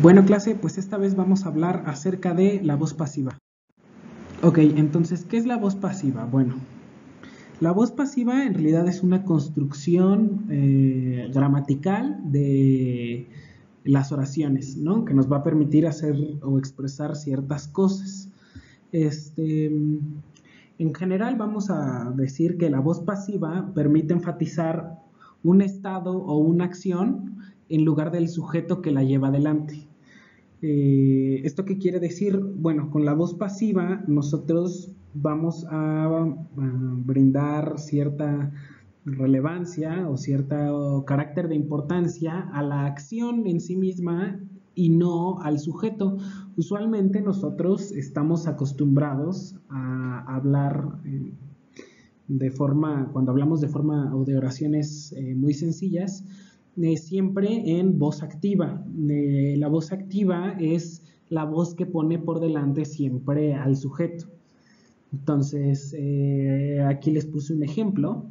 Bueno, clase, pues esta vez vamos a hablar acerca de la voz pasiva. Ok, entonces, ¿qué es la voz pasiva? Bueno, la voz pasiva en realidad es una construcción gramatical de las oraciones, ¿no? Que nos va a permitir hacer o expresar ciertas cosas. En general vamos a decir que la voz pasiva permite enfatizar un estado o una acción en lugar del sujeto que la lleva adelante. ¿Esto qué quiere decir? Bueno, con la voz pasiva nosotros vamos a brindar cierta relevancia o cierto carácter de importancia a la acción en sí misma y no al sujeto. Usualmente nosotros estamos acostumbrados a hablar cuando hablamos de forma o de oraciones muy sencillas, siempre en voz activa. La voz activa es la voz que pone por delante siempre al sujeto. Entonces, aquí les puse un ejemplo.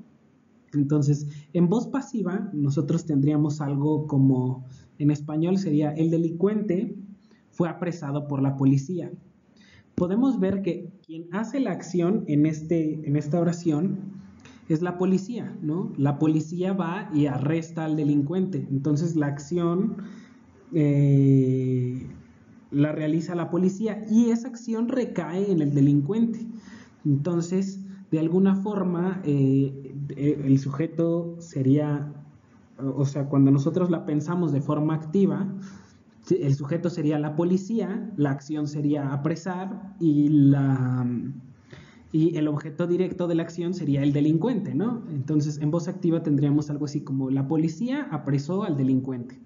Entonces, en voz pasiva, nosotros tendríamos algo como, en español sería, el delincuente fue apresado por la policía. Podemos ver que quien hace la acción en esta oración es la policía, ¿no? La policía va y arresta al delincuente. Entonces la acción la realiza la policía y esa acción recae en el delincuente. Entonces, de alguna forma, el sujeto sería, o sea, cuando nosotros la pensamos de forma activa, el sujeto sería la policía, la acción sería apresar y el objeto directo de la acción sería el delincuente, ¿no? Entonces, en voz activa tendríamos algo así como la policía apresó al delincuente,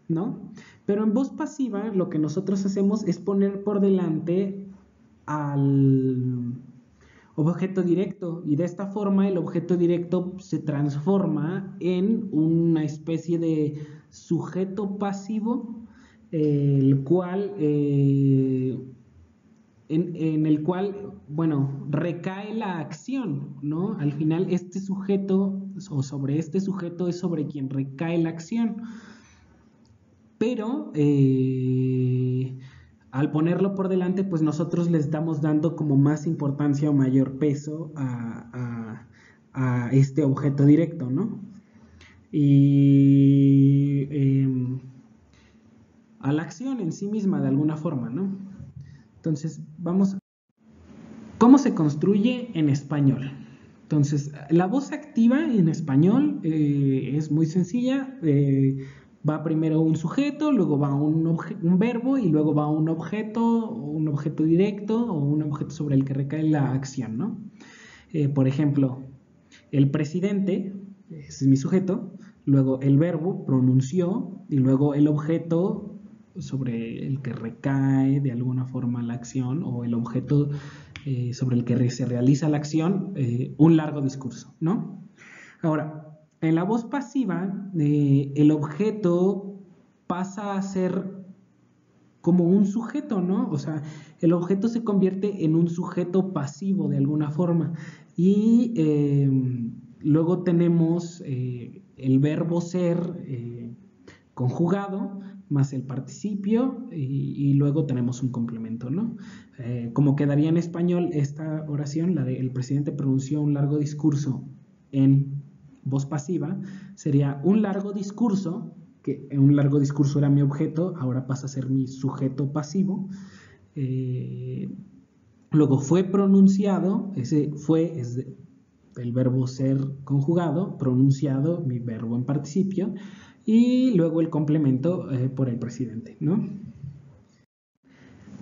¿no? Pero en voz pasiva lo que nosotros hacemos es poner por delante al objeto directo y de esta forma el objeto directo se transforma en una especie de sujeto pasivo el cual en el cual, bueno, recae la acción, ¿no? Al final este sujeto o sobre este sujeto es sobre quien recae la acción, pero al ponerlo por delante, pues nosotros le estamos dando como más importancia o mayor peso a este objeto directo, ¿no? Y a la acción en sí misma de alguna forma, ¿no? Entonces, ¿cómo se construye en español? Entonces, la voz activa en español es muy sencilla. Va primero un sujeto, luego va un verbo y luego va un objeto directo o un objeto sobre el que recae la acción, ¿no? Por ejemplo, el presidente, ese es mi sujeto, luego el verbo pronunció y luego el objeto sobre el que recae de alguna forma la acción o el objeto sobre el que se realiza la acción, un largo discurso, ¿no? Ahora, en la voz pasiva, el objeto pasa a ser como un sujeto, ¿no? O sea, el objeto se convierte en un sujeto pasivo de alguna forma. Y luego tenemos el verbo ser conjugado más el participio y luego tenemos un complemento, ¿no? Como quedaría en español esta oración, la de el presidente pronunció un largo discurso en voz pasiva, sería un largo discurso, que un largo discurso era mi objeto, ahora pasa a ser mi sujeto pasivo. Luego fue pronunciado, ese fue es el verbo ser conjugado, pronunciado, mi verbo en participio, y luego el complemento por el presidente, ¿no?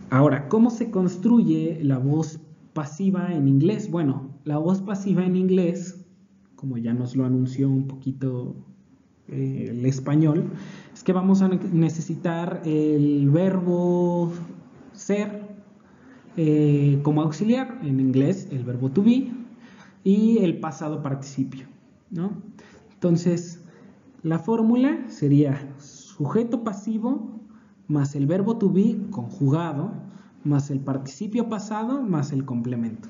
Ahora, ¿cómo se construye la voz pasiva en inglés? Bueno, la voz pasiva en inglés, como ya nos lo anunció un poquito el español, es que vamos a necesitar el verbo ser como auxiliar, en inglés el verbo to be, y el pasado participio, ¿no? Entonces, la fórmula sería sujeto pasivo más el verbo to be conjugado más el participio pasado más el complemento.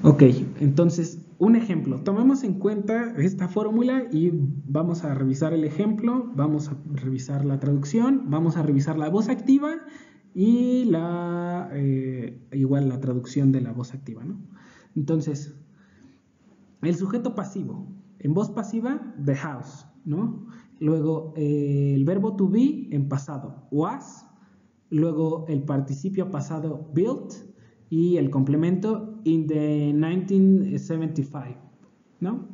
Ok, entonces un ejemplo, tomemos en cuenta esta fórmula y vamos a revisar el ejemplo, vamos a revisar la traducción, vamos a revisar la voz activa y igual la traducción de la voz activa, ¿no? Entonces, el sujeto pasivo, en voz pasiva, the house, ¿no? Luego el verbo to be en pasado, was. Luego el participio pasado, built. Y el complemento, in the 1975, ¿no?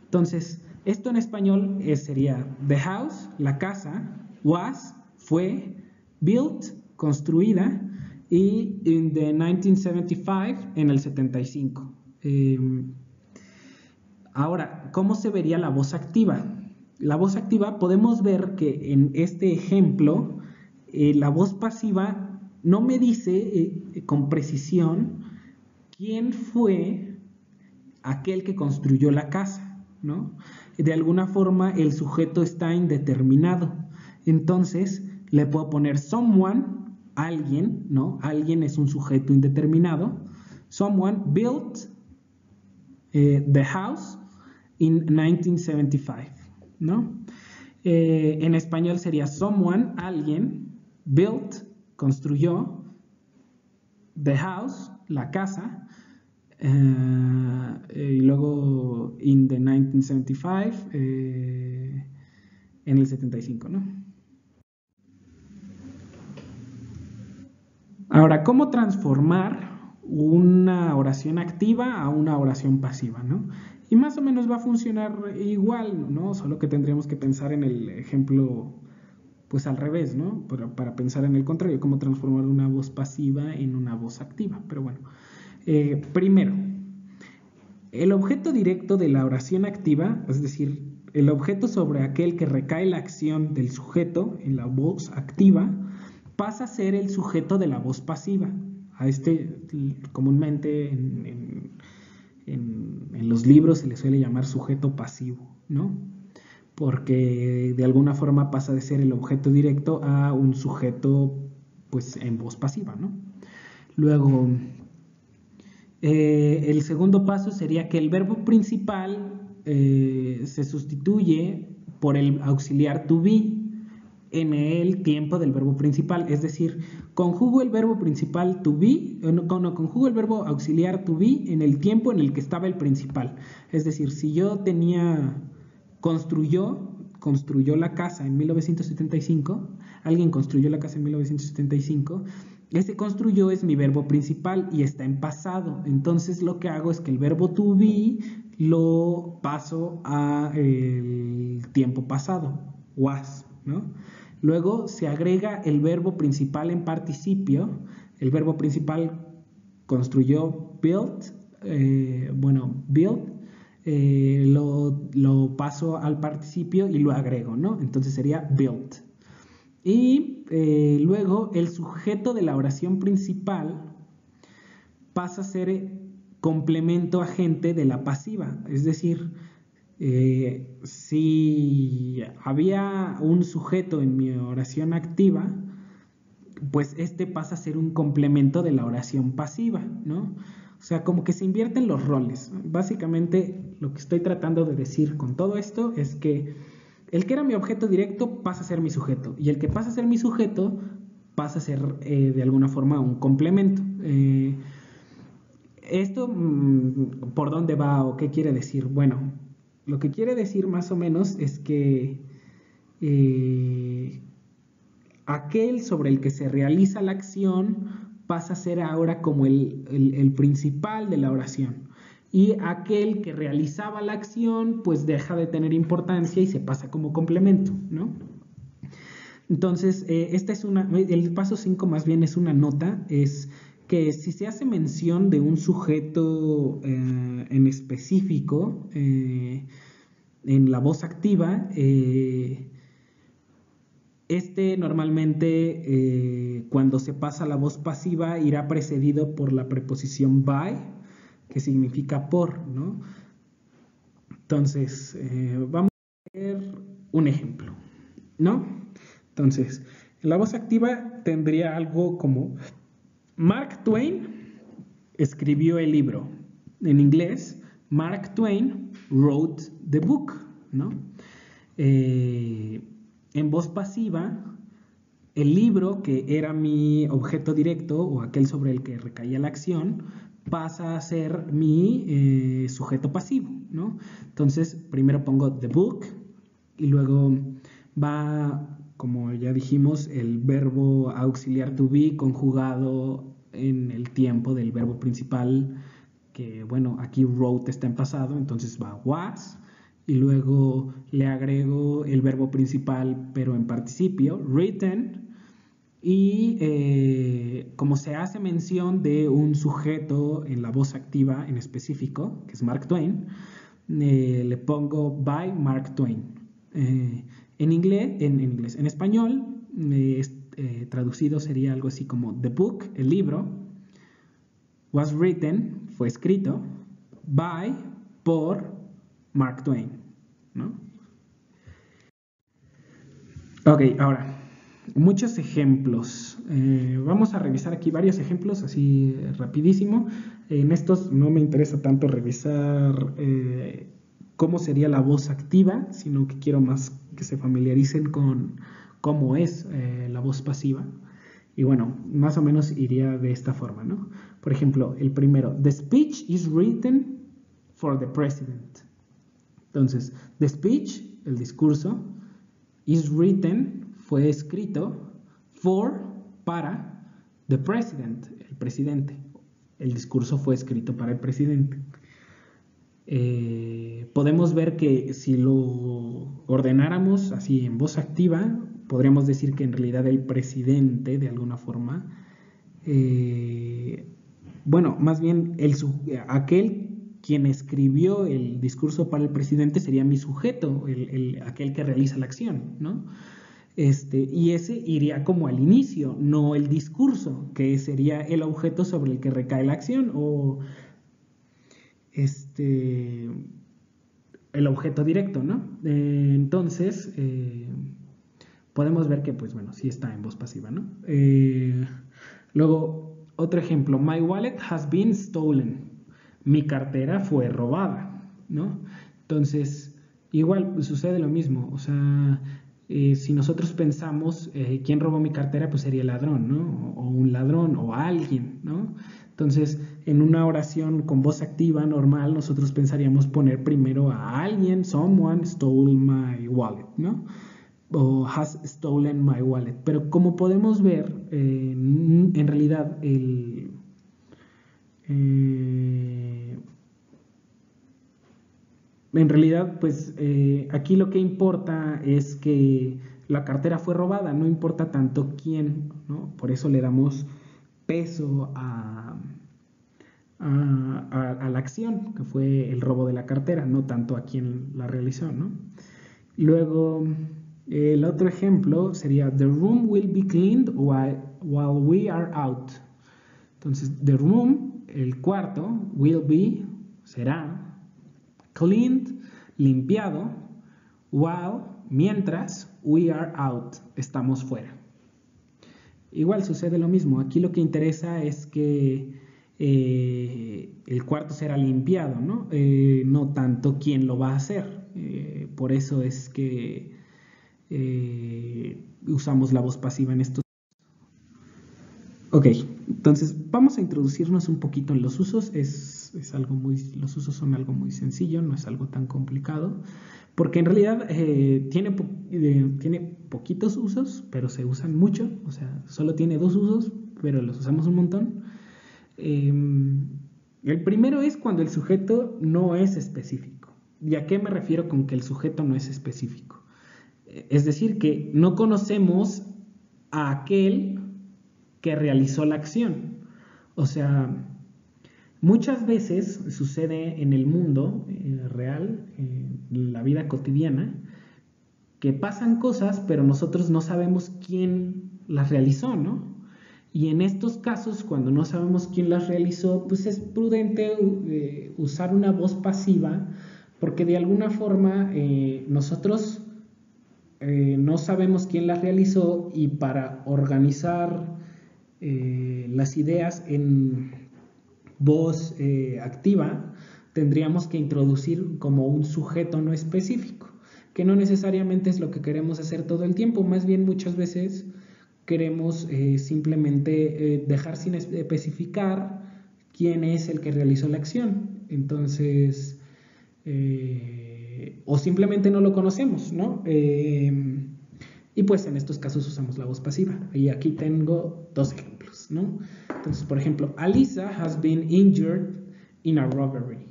Entonces, esto en español sería the house, la casa, was, fue, built, construida, y in the 1975, en el 75. Ahora, ¿cómo se vería la voz activa? La voz activa podemos ver que en este ejemplo la voz pasiva no me dice con precisión quién fue aquel que construyó la casa, ¿no? De alguna forma el sujeto está indeterminado. Entonces le puedo poner someone, alguien, ¿no? Alguien es un sujeto indeterminado. Someone built the house in 1975, ¿no? En español sería someone, alguien, built, construyó, the house, la casa, y luego in the 1975, en el 75, ¿no? Ahora, ¿cómo transformar una oración activa a una oración pasiva, ¿no? Y más o menos va a funcionar igual, ¿no? Solo que tendríamos que pensar en el ejemplo, pues al revés, ¿no? Para pensar en el contrario, cómo transformar una voz pasiva en una voz activa. Pero bueno, primero, el objeto directo de la oración activa, es decir, el objeto sobre aquel que recae la acción del sujeto en la voz activa, pasa a ser el sujeto de la voz pasiva. A este comúnmente en los libros se le suele llamar sujeto pasivo, ¿no? Porque de alguna forma pasa de ser el objeto directo a un sujeto, pues, en voz pasiva, ¿no? Luego, el segundo paso sería que el verbo principal se sustituye por el auxiliar to be en el tiempo del verbo principal, es decir, conjugo el verbo principal to be, conjugo el verbo auxiliar to be en el tiempo en el que estaba el principal. Es decir, si yo tenía construyó la casa en 1975, alguien construyó la casa en 1975, ese construyó es mi verbo principal y está en pasado. Entonces lo que hago es que el verbo to be lo paso a el tiempo pasado, was, ¿no? Luego se agrega el verbo principal en participio. El verbo principal construyó built, built, lo paso al participio y lo agrego, ¿no? Entonces sería built. Y luego el sujeto de la oración principal pasa a ser complemento agente de la pasiva, es decir, si había un sujeto en mi oración activa, pues este pasa a ser un complemento de la oración pasiva, ¿no? O sea, como que se invierten los roles. Básicamente, lo que estoy tratando de decir con todo esto es que el que era mi objeto directo pasa a ser mi sujeto, y el que pasa a ser mi sujeto pasa a ser de alguna forma un complemento. ¿Esto por dónde va o qué quiere decir? Bueno, lo que quiere decir más o menos es que aquel sobre el que se realiza la acción pasa a ser ahora como el principal de la oración. Y aquel que realizaba la acción pues deja de tener importancia y se pasa como complemento, ¿no? Entonces, esta es el paso 5 más bien es una nota, es que si se hace mención de un sujeto en específico en la voz activa, este normalmente cuando se pasa a la voz pasiva irá precedido por la preposición by, que significa por, ¿no? Entonces, vamos a ver un ejemplo, ¿no? Entonces, la voz activa tendría algo como: Mark Twain escribió el libro. En inglés, Mark Twain wrote the book, ¿no? En voz pasiva, el libro, que era mi objeto directo o aquel sobre el que recaía la acción, pasa a ser mi sujeto pasivo, ¿no? Entonces, primero pongo the book y luego va, como ya dijimos, el verbo auxiliar to be conjugado en el tiempo del verbo principal, que bueno, aquí wrote está en pasado, entonces va was, y luego le agrego el verbo principal pero en participio, written, y como se hace mención de un sujeto en la voz activa en específico, que es Mark Twain, le pongo by Mark Twain. En español, traducido sería algo así como the book, el libro, was written, fue escrito, by, por Mark Twain, ¿no? Ok, ahora, muchos ejemplos. Vamos a revisar aquí varios ejemplos, así rapidísimo. En estos no me interesa tanto revisar cómo sería la voz activa, sino que quiero más que se familiaricen con cómo es la voz pasiva. Y bueno, más o menos iría de esta forma, ¿no? Por ejemplo, el primero, the speech is written for the president. Entonces, the speech, el discurso, is written, fue escrito, for, para, the president, el presidente. El discurso fue escrito para el presidente. Podemos ver que si lo ordenáramos así en voz activa, podríamos decir que en realidad el presidente, de alguna forma, bueno, más bien aquel quien escribió el discurso para el presidente sería mi sujeto, aquel que realiza la acción, ¿no? Y ese iría como al inicio, no el discurso, que sería el objeto sobre el que recae la acción, o el objeto directo, ¿no? Entonces, podemos ver que, pues bueno, sí está en voz pasiva, ¿no? Luego, otro ejemplo, my wallet has been stolen. Mi cartera fue robada, ¿no? Entonces, igual pues, sucede lo mismo, o sea, si nosotros pensamos quién robó mi cartera, pues sería el ladrón, ¿no? O un ladrón o alguien, ¿no? Entonces, en una oración con voz activa normal, nosotros pensaríamos poner primero a alguien, someone stole my wallet, ¿no? O has stolen my wallet. Pero como podemos ver, en realidad en realidad, pues aquí lo que importa es que la cartera fue robada, no importa tanto quién, ¿no? Por eso le damos peso a la acción, que fue el robo de la cartera, no tanto a quien la realizó, ¿no? Luego, el otro ejemplo sería, the room will be cleaned while we are out. Entonces, the room, el cuarto, will be, será, cleaned, limpiado, while, mientras, we are out, estamos fuera. Igual sucede lo mismo, aquí lo que interesa es que el cuarto será limpiado, ¿no? No tanto quién lo va a hacer. Por eso es que usamos la voz pasiva en estos. Ok, entonces vamos a introducirnos un poquito en los usos. Los usos son algo muy sencillo, no es algo tan complicado, porque en realidad tiene poquitos usos, pero se usan mucho. O sea, solo tiene 2 usos, pero los usamos un montón. El primero es cuando el sujeto no es específico. ¿Y a qué me refiero con que el sujeto no es específico? Es decir, que no conocemos a aquel que realizó la acción. O sea, muchas veces sucede en el mundo real, en la vida cotidiana, que pasan cosas, pero nosotros no sabemos quién las realizó, ¿no? Y en estos casos, cuando no sabemos quién las realizó, pues es prudente usar una voz pasiva, porque de alguna forma nosotros no sabemos quién las realizó, y para organizar las ideas en voz activa, tendríamos que introducir como un sujeto no específico, que no necesariamente es lo que queremos hacer todo el tiempo, más bien muchas veces queremos simplemente dejar sin especificar quién es el que realizó la acción. Entonces, o simplemente no lo conocemos, ¿no? Y pues en estos casos usamos la voz pasiva. Y aquí tengo dos ejemplos, ¿no? Entonces, por ejemplo, Alisa has been injured in a robbery.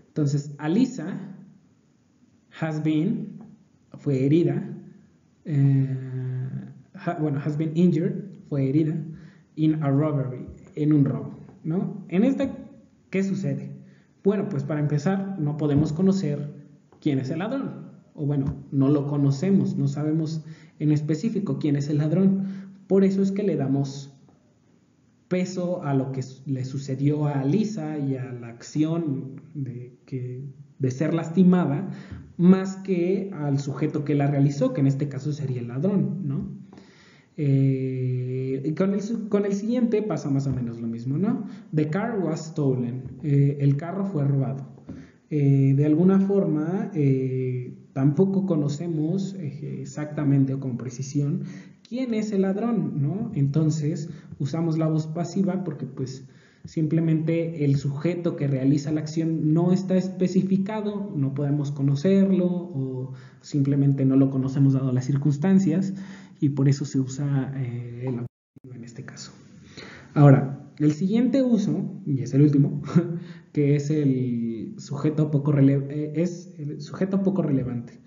Entonces, Alisa has been, fue herida, has been injured, fue herida, in a robbery, en un robo, ¿no? En esta, ¿qué sucede? Bueno, pues para empezar, no podemos conocer quién es el ladrón, o bueno, no lo conocemos, no sabemos en específico quién es el ladrón. Por eso es que le damos peso a lo que le sucedió a Lisa y a la acción de ser lastimada, más que al sujeto que la realizó, que en este caso sería el ladrón, ¿no? Con el siguiente pasa más o menos lo mismo, ¿no? The car was stolen. El carro fue robado. De alguna forma, tampoco conocemos exactamente o con precisión quién es el ladrón, ¿no? Entonces usamos la voz pasiva porque pues simplemente el sujeto que realiza la acción no está especificado, no podemos conocerlo o simplemente no lo conocemos dado las circunstancias y por eso se usa la voz pasiva en este caso. Ahora, el siguiente uso, y es el último, que es el sujeto poco relevante.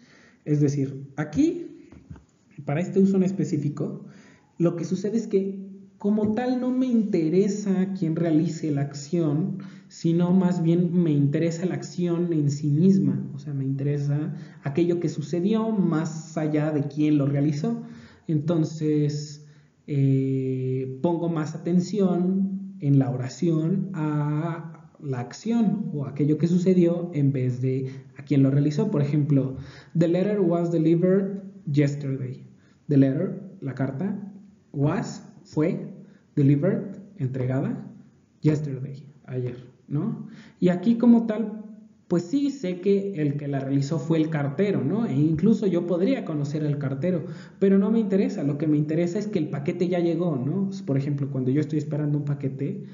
Es decir, aquí, para este uso en específico, lo que sucede es que como tal no me interesa quién realice la acción, sino más bien me interesa la acción en sí misma, o sea, me interesa aquello que sucedió más allá de quién lo realizó. Entonces, pongo más atención en la oración a la acción o aquello que sucedió en vez de a quién lo realizó. Por ejemplo, the letter was delivered yesterday. The letter, la carta, was, fue, delivered, entregada, yesterday, ayer, ¿no? Y aquí como tal, pues sí sé que el que la realizó fue el cartero, ¿no? E incluso yo podría conocer al cartero, pero no me interesa. Lo que me interesa es que el paquete ya llegó, ¿no? Por ejemplo, cuando yo estoy esperando un paquete,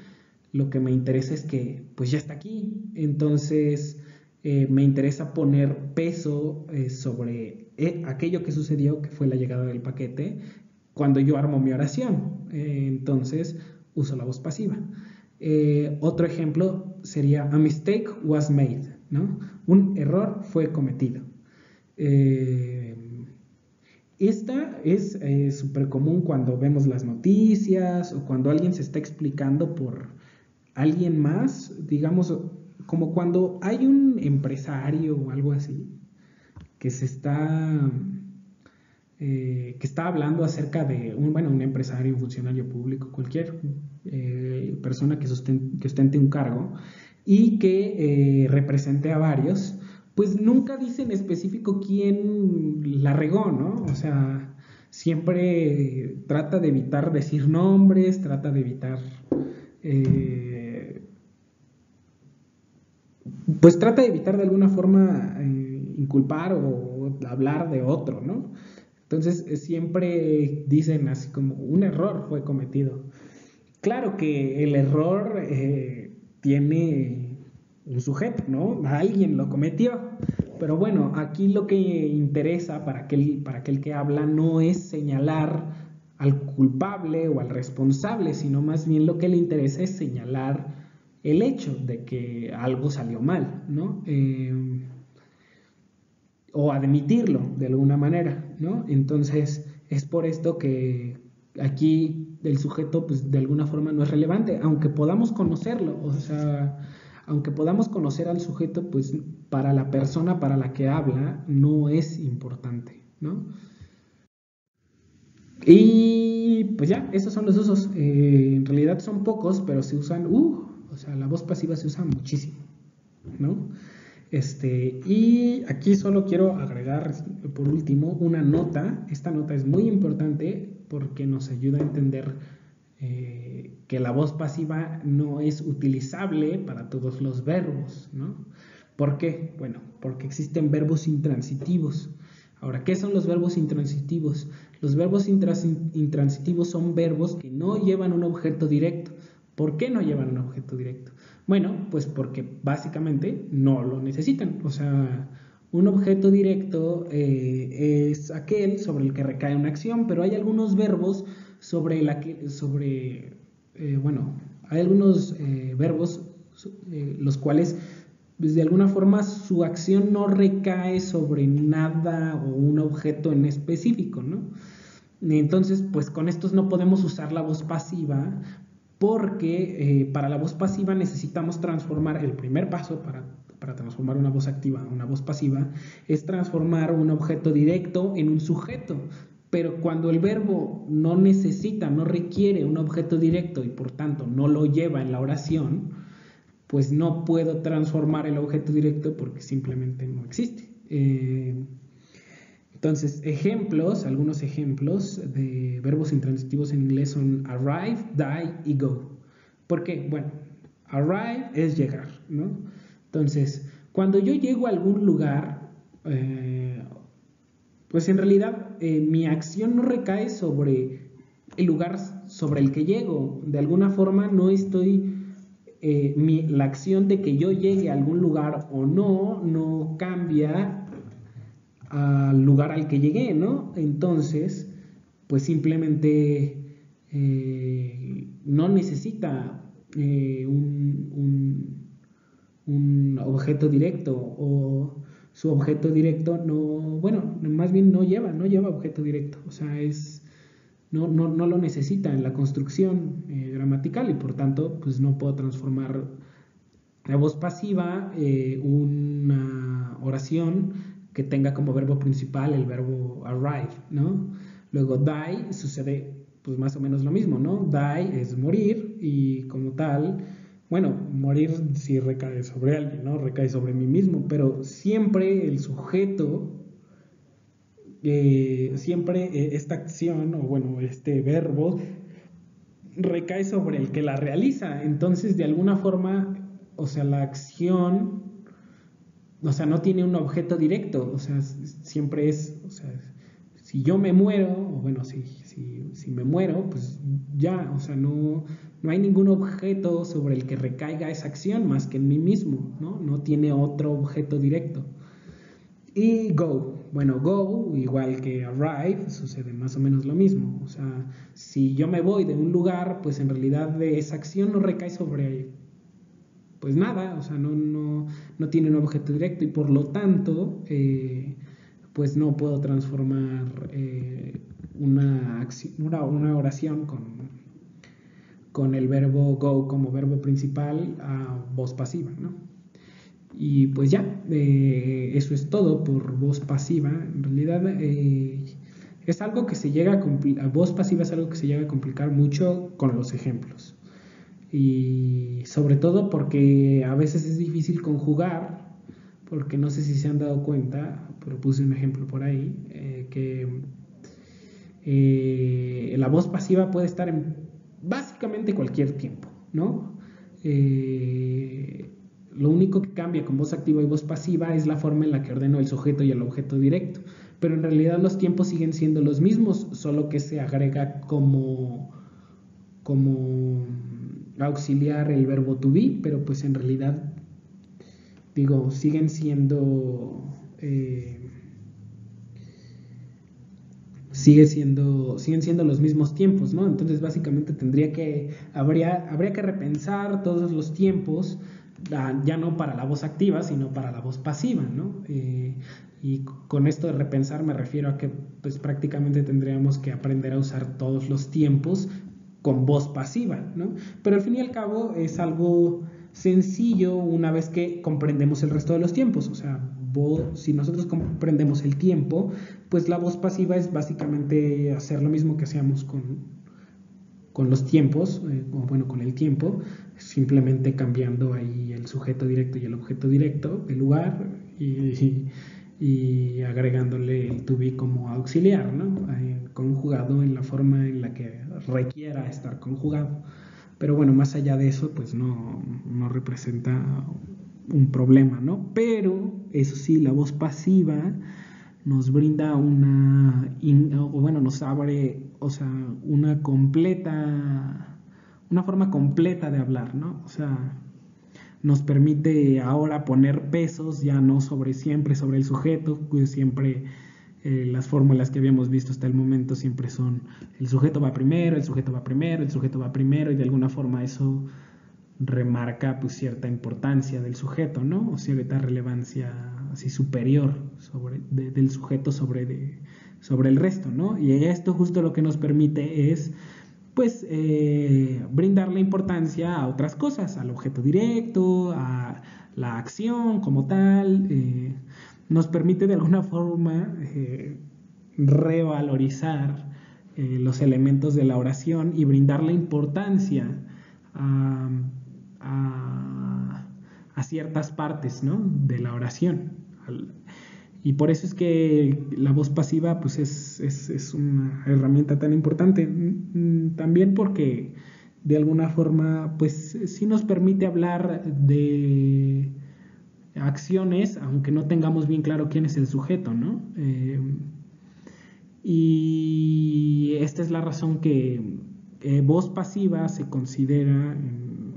lo que me interesa es que pues ya está aquí. Entonces me interesa poner peso sobre aquello que sucedió, que fue la llegada del paquete, cuando yo armo mi oración. Entonces uso la voz pasiva. Otro ejemplo sería a mistake was made, ¿no? Un error fue cometido. Esta es súper común cuando vemos las noticias o cuando alguien se está explicando por alguien más, digamos, como cuando hay un empresario o algo así que que está hablando acerca de un empresario, un funcionario público, cualquier persona que ostente un cargo y que represente a varios, pues nunca dice en específico quién la regó, ¿no? O sea, siempre trata de evitar decir nombres, trata de evitar pues trata de evitar de alguna forma inculpar o hablar de otro, ¿no? Entonces siempre dicen así como un error fue cometido. Claro que el error tiene un sujeto, ¿no? Alguien lo cometió. Pero bueno, aquí lo que interesa para aquel que habla no es señalar al culpable o al responsable, sino más bien lo que le interesa es señalar el hecho de que algo salió mal, ¿no? O admitirlo de alguna manera, ¿no? Entonces es por esto que aquí el sujeto pues de alguna forma no es relevante, aunque podamos conocerlo, o sea, aunque podamos conocer al sujeto, pues para la persona para la que habla no es importante, ¿no? Y pues ya, esos son los usos. En realidad son pocos, pero se usan, o sea, la voz pasiva se usa muchísimo, ¿no? Y aquí solo quiero agregar por último una nota. Esta nota es muy importante porque nos ayuda a entender que la voz pasiva no es utilizable para todos los verbos, ¿no? ¿Por qué? Bueno, porque existen verbos intransitivos. Ahora, ¿qué son los verbos intransitivos? Los verbos intransitivos son verbos que no llevan un objeto directo. ¿Por qué no llevan un objeto directo? Bueno, pues porque básicamente no lo necesitan. O sea, un objeto directo es aquel sobre el que recae una acción, pero hay algunos verbos bueno, hay algunos verbos los cuales pues de alguna forma su acción no recae sobre nada o un objeto en específico, ¿no? Entonces, pues con estos no podemos usar la voz pasiva porque para la voz pasiva necesitamos transformar, el primer paso para transformar una voz activa a una voz pasiva es transformar un objeto directo en un sujeto. Pero cuando el verbo no necesita, no requiere un objeto directo y por tanto no lo lleva en la oración, pues no puedo transformar el objeto directo porque simplemente no existe. Entonces, algunos ejemplos de verbos intransitivos en inglés son arrive, die y go. ¿Por qué? Bueno, arrive es llegar, ¿no? Entonces, cuando yo llego a algún lugar, pues en realidad mi acción no recae sobre el lugar sobre el que llego. De alguna forma no estoy la acción de que yo llegue a algún lugar o no cambia al lugar al que llegué, ¿no? Entonces, pues simplemente no necesita un objeto directo o su objeto directo no, bueno, más bien no lleva objeto directo, o sea, no lo necesita en la construcción gramatical y por tanto, pues no puedo transformar la voz pasiva, una oración que tenga como verbo principal el verbo arrive, ¿no? Luego die sucede pues más o menos lo mismo, ¿no? Die es morir y como tal, bueno, morir sí recae sobre alguien, ¿no? Recae sobre mí mismo, pero siempre el sujeto, siempre esta acción o bueno, este verbo recae sobre el que la realiza. Entonces, de alguna forma, o sea, la acción, o sea, no tiene un objeto directo, o sea, siempre es, o sea, si yo me muero, o bueno, si me muero, pues ya, o sea, no hay ningún objeto sobre el que recaiga esa acción más que en mí mismo, ¿no? No tiene otro objeto directo. Y go, bueno, go, igual que arrive, sucede más o menos lo mismo. O sea, si yo me voy de un lugar, pues en realidad esa acción no recae sobre, pues nada, o sea, no tiene un objeto directo y por lo tanto, pues no puedo transformar una oración con el verbo go como verbo principal a voz pasiva, ¿no? Y pues ya, eso es todo por voz pasiva. En realidad es algo que se llega a complicar, voz pasiva es algo que se llega a complicar mucho con los ejemplos. Y sobre todo porque a veces es difícil conjugar, porque no sé si se han dado cuenta, pero puse un ejemplo por ahí, que la voz pasiva puede estar en básicamente cualquier tiempo, ¿no? Lo único que cambia con voz activa y voz pasiva es la forma en la que ordeno el sujeto y el objeto directo, pero en realidad los tiempos siguen siendo los mismos, solo que se agrega como auxiliar el verbo to be, pero pues en realidad, digo, siguen siendo los mismos tiempos, ¿no? Entonces básicamente habría que repensar todos los tiempos, ya no para la voz activa, sino para la voz pasiva, ¿no? Y con esto de repensar me refiero a que pues prácticamente tendríamos que aprender a usar todos los tiempos con voz pasiva, ¿no? Pero al fin y al cabo es algo sencillo una vez que comprendemos el resto de los tiempos, o sea, si nosotros comprendemos el tiempo, pues la voz pasiva es básicamente hacer lo mismo que hacíamos con los tiempos, o bueno, con el tiempo, simplemente cambiando ahí el sujeto directo y el objeto directo, el lugar, y agregándole el to be como auxiliar, ¿no? Conjugado en la forma en la que requiera estar conjugado. Pero bueno, más allá de eso, pues no representa un problema, ¿no? Pero, eso sí, la voz pasiva nos brinda nos abre, o sea, una forma completa de hablar, ¿no? O sea, nos permite ahora poner pesos ya no siempre sobre el sujeto, pues siempre las fórmulas que habíamos visto hasta el momento siempre son el sujeto va primero, el sujeto va primero, el sujeto va primero, y de alguna forma eso remarca pues cierta importancia del sujeto, ¿no? O cierta relevancia así superior del sujeto sobre el resto, ¿no? Y esto justo lo que nos permite es pues brindarle importancia a otras cosas, al objeto directo, a la acción como tal, nos permite de alguna forma revalorizar los elementos de la oración y brindarle importancia a, a ciertas partes, ¿no?, de la oración. Y por eso es que la voz pasiva pues es una herramienta tan importante. También porque de alguna forma pues sí nos permite hablar de acciones, aunque no tengamos bien claro quién es el sujeto, ¿no? Y esta es la razón que voz pasiva se considera en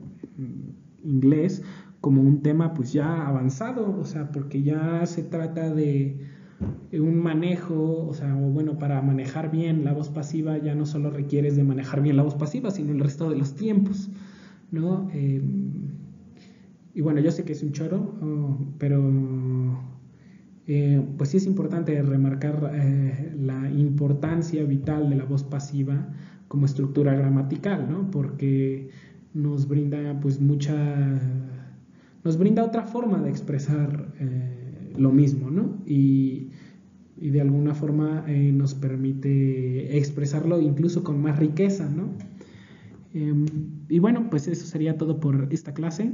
inglés como un tema pues ya avanzado, o sea, porque ya se trata de un manejo, o sea, bueno, para manejar bien la voz pasiva ya no solo requieres de manejar bien la voz pasiva, sino el resto de los tiempos, ¿no? Y bueno, yo sé que es un choro, pero pues sí es importante remarcar la importancia vital de la voz pasiva como estructura gramatical, ¿no? Porque nos brinda pues nos brinda otra forma de expresar lo mismo, ¿no? Y de alguna forma nos permite expresarlo incluso con más riqueza, ¿no? Y bueno, pues eso sería todo por esta clase.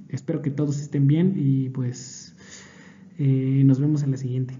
Espero que todos estén bien y pues nos vemos en la siguiente.